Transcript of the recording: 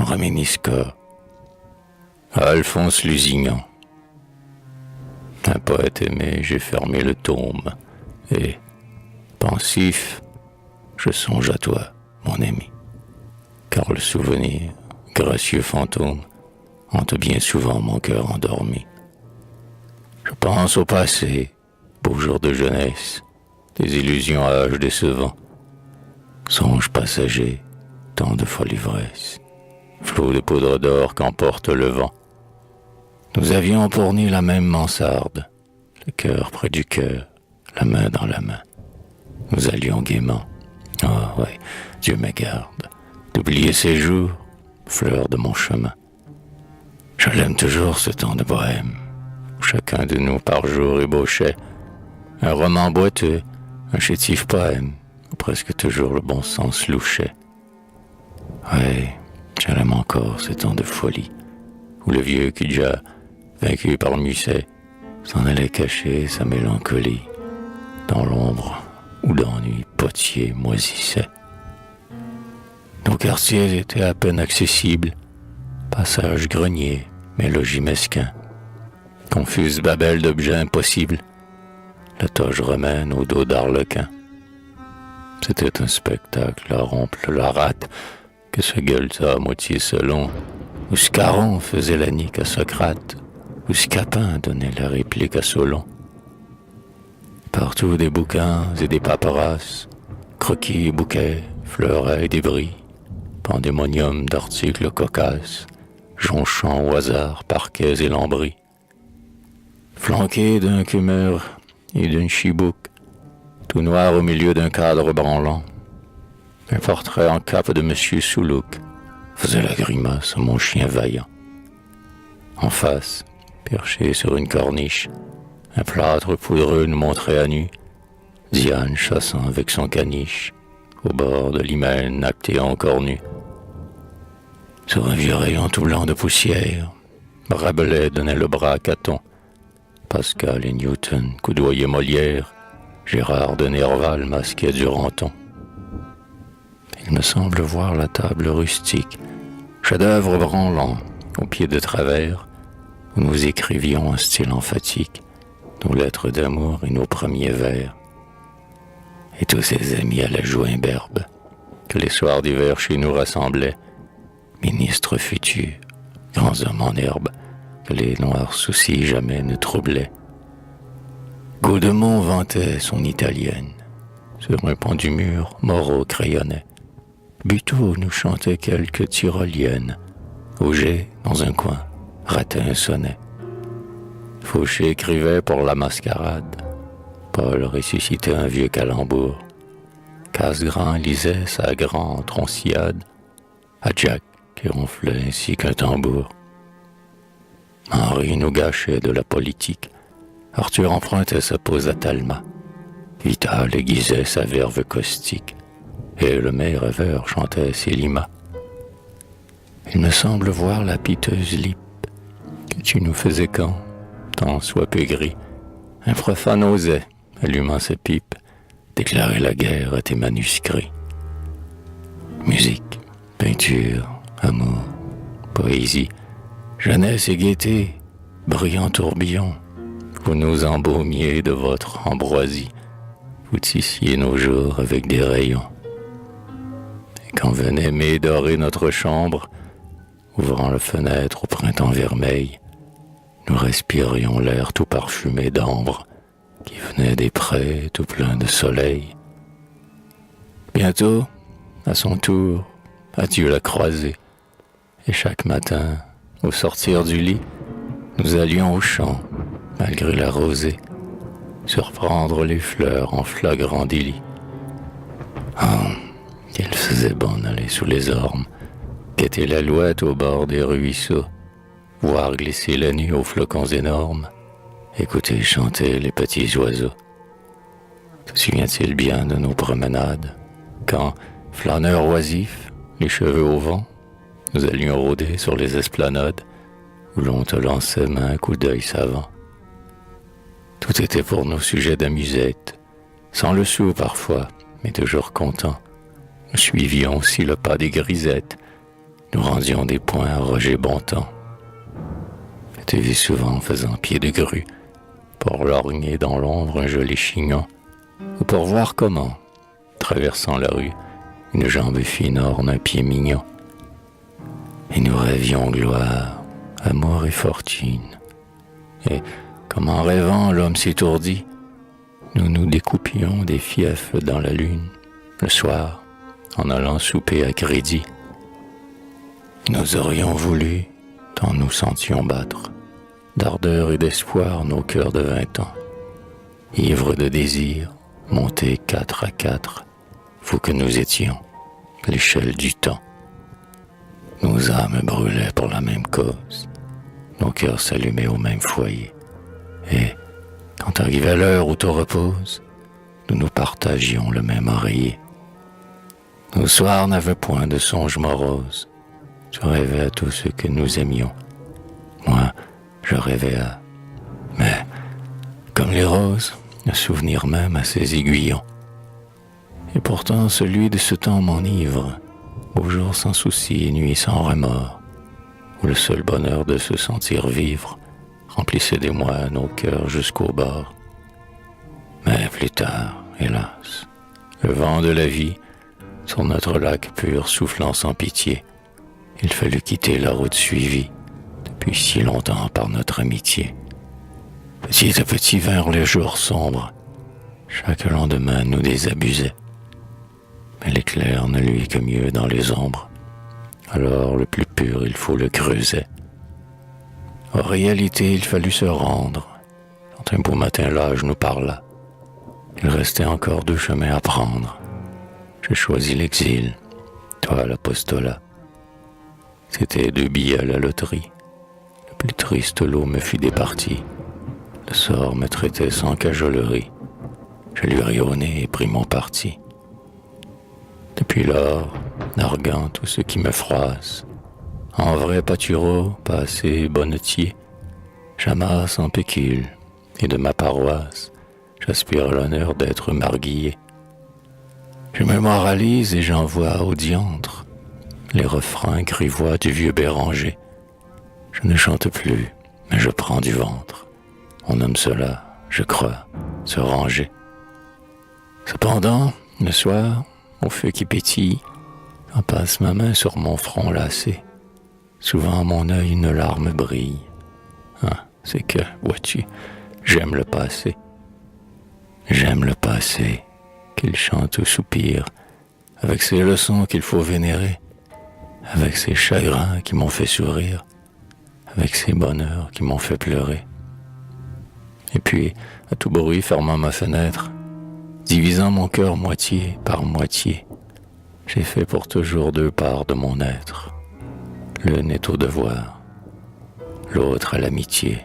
Raminisca, à Alphonse Lusignan. Un poète aimé, j'ai fermé le tome, et, pensif, je songe à toi, mon ami, car le souvenir, gracieux fantôme, hante bien souvent mon cœur endormi. Je pense au passé, beaux jours de jeunesse, des illusions à âge décevant, songes passagers, tant de folle ivresse, flots de poudre d'or qu'emporte le vent. Nous avions pour nid la même mansarde, le cœur près du cœur, la main dans la main. Nous allions gaiement. Ah ouais, Dieu me garde, d'oublier ces jours, fleurs de mon chemin. Je l'aime toujours ce temps de bohème, où chacun de nous par jour ébauchait un roman boiteux, un chétif poème, où presque toujours le bon sens louchait. Ouais, je l'aime encore ce temps de folie, où le vieux qui déjà, vaincu par Musset, s'en allait cacher sa mélancolie, dans l'ombre où d'ennui potier moisissait. Nos quartiers étaient à peine accessibles, passage grenier, mais logis mesquin, confuse babel d'objets impossibles, la toge romaine au dos d'arlequin. C'était un spectacle à rompre la rate, que se gueuletait à moitié selon, où Scarron faisait la nique à Socrate, où Scapin donnait la réplique à Solon. Partout des bouquins et des paperasses, croquis et bouquets, fleurets et débris, pandémonium d'articles cocasses, jonchant au hasard parquets et lambris. Flanqué d'un cumeur et d'une chibouque, tout noir au milieu d'un cadre branlant, un portrait en cape de Monsieur Soulouk faisait la grimace à mon chien vaillant. En face, perché sur une corniche, un plâtre poudreux nous montrait à nu Diane chassant avec son caniche au bord de l'hymen acté encore nu. Sur un vieux rayon tout blanc de poussière, Rabelais donnait le bras à Caton, Pascal et Newton coudoyaient Molière, Gérard de Nerval masquait Duranton. Il me semble voir la table rustique, chef-d'œuvre branlant, au pied de travers, où nous écrivions en style emphatique nos lettres d'amour et nos premiers vers. Et tous ces amis à la joue imberbe, que les soirs d'hiver chez nous rassemblaient, ministres futurs, grands hommes en herbe, que les noirs soucis jamais ne troublaient. Gaudemont vantait son italienne, sur un pan du mur, Moreau crayonnait. Buteau nous chantait quelques tyroliennes, Auger, dans un coin, Ratin sonnait. Fauché écrivait pour la mascarade, Paul ressuscitait un vieux calembour, Casgrain lisait sa grande tronciade, à Jack qui ronflait ainsi qu'un tambour. Henri nous gâchait de la politique, Arthur empruntait sa pose à Talma, Vital aiguisait sa verve caustique, et le maire rêveur chantait Célima. Il me semble voir la piteuse lippe que tu nous faisais quand, tant soit peu gris, un profane osait, allumant sa pipe, déclarer la guerre à tes manuscrits. Musique, peinture, amour, poésie, jeunesse et gaieté, brillant tourbillon, vous nous embaumiez de votre ambroisie, vous tissiez nos jours avec des rayons. Et quand venait mai dorer notre chambre, ouvrant la fenêtre au printemps vermeil, nous respirions l'air tout parfumé d'ambre qui venait des prés tout plein de soleil. Bientôt, à son tour, adieu la croisée, et chaque matin, au sortir du lit, nous allions au champ, malgré la rosée, surprendre les fleurs en flagrant délit. Oh, qu'il faisait bon d'aller sous les ormes, guetter l'alouette au bord des ruisseaux, voir glisser la nuit aux flocons énormes, écouter chanter les petits oiseaux. Se souvient-il bien de nos promenades, quand, flâneurs oisifs, les cheveux au vent, nous allions rôder sur les esplanades, où l'on te lançait un coup d'œil savant. Tout était pour nos sujets d'amusette, sans le sou parfois, mais toujours contents. Nous suivions aussi le pas des grisettes, nous rendions des points à Roger Bontemps. Je t'ai vu souvent faisant pied de grue, pour lorgner dans l'ombre un joli chignon, ou pour voir comment, traversant la rue, une jambe fine orne un pied mignon. Et nous rêvions gloire, amour et fortune. Et comme en rêvant l'homme s'étourdit, nous nous découpions des fiefs dans la lune, le soir, en allant souper à crédit. Nous aurions voulu, tant nous sentions battre, d'ardeur et d'espoir nos cœurs de 20 ans, ivres de désir, montés 4 à 4, fous que nous étions, l'échelle du temps. Nos âmes brûlaient pour la même cause, nos cœurs s'allumaient au même foyer, et, quand arrivait l'heure où tout repose, nous partagions le même oreiller. Nos soirs n'avaient point de songes moroses, tu rêvais à tout ce que nous aimions, moi je rêvais à... Mais, comme les roses, le souvenir même à ses aiguillons. Et pourtant celui de ce temps m'enivre, beau jour sans souci et nuit sans remords, où le seul bonheur de se sentir vivre remplissait d'émoi nos cœurs jusqu'au bord. Mais plus tard, hélas, le vent de la vie, sur notre lac pur soufflant sans pitié, il fallut quitter la route suivie, depuis si longtemps par notre amitié. Petit à petit vinrent les jours sombres, chaque lendemain nous désabusait. Mais l'éclair ne luit que mieux dans les ombres, alors le plus pur il faut le creuser. En réalité il fallut se rendre, quand un beau matin l'âge nous parla. Il restait encore 2 chemins à prendre. J'ai choisi l'exil, toi l'apostolat. C'était 2 billets à la loterie. Le plus triste lot me fut départi. Le sort me traitait sans cajolerie. Je lui ris au nez et pris mon parti. Depuis lors, narguant tout ce qui me froisse, en vrai pâtureau, pas assez bonnetier, j'amasse en pécule, et de ma paroisse, j'aspire à l'honneur d'être marguillé. Je me moralise et j'envoie au diantre les refrains grivois du vieux Béranger. Je ne chante plus, mais je prends du ventre. On nomme cela, je crois, se ranger. Cependant, le soir, au feu qui pétille, j'en passe ma main sur mon front lassé. Souvent à mon œil une larme brille. Ah, c'est que, vois-tu, j'aime le passé. J'aime le passé, qu'il chante ou soupire, avec ses leçons qu'il faut vénérer, avec ses chagrins qui m'ont fait sourire, avec ses bonheurs qui m'ont fait pleurer. Et puis, à tout bruit, fermant ma fenêtre, divisant mon cœur moitié par moitié, j'ai fait pour toujours 2 parts de mon être. L'une est au devoir, l'autre à l'amitié.